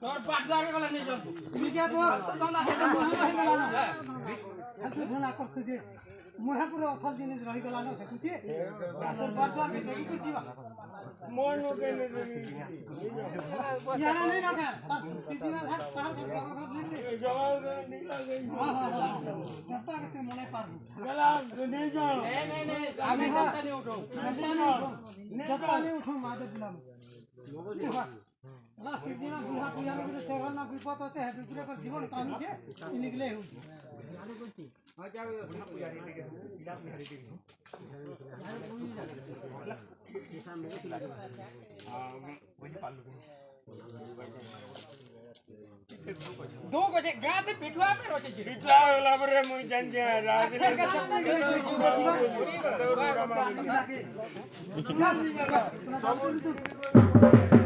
তোর পাট দাঁড়িয়ে গেল নিয়ে যাও নিজে বল তোমরা হেতে মহা হয়ে গেল না হাতে ধনা করছে মহা পুরো অসল জিনিস রহি গেল না দেখুছি তোর পাট দাঁড়িয়ে বেটে কি করছিবা মন ওকে নে ইয়ারা नहीं रखा तार सीधा भाग तार जगह लेसे जगह नहीं लगे हां हां जब तक ते मने पार गला नहीं जाओ नहीं আমি হাতটা নিয়ে উঠো হাতটা নিয়ে উঠো মাদে দিলাম না সিদিনা বুড়া বুড়া করে সেগল না বিপদ আছে হে বিপুরে কর জীবন কামিছে নিকলে হউছে জানি কইতি হ্যাঁ যাও পূজা রে দিকে ইলা বিহারি দিকে सामने के लगा हां वही पालू दो गजे गाते पिटवा पे रोचे जी पिटवा वाला रे मुई जान जे रात ने का चप्पल के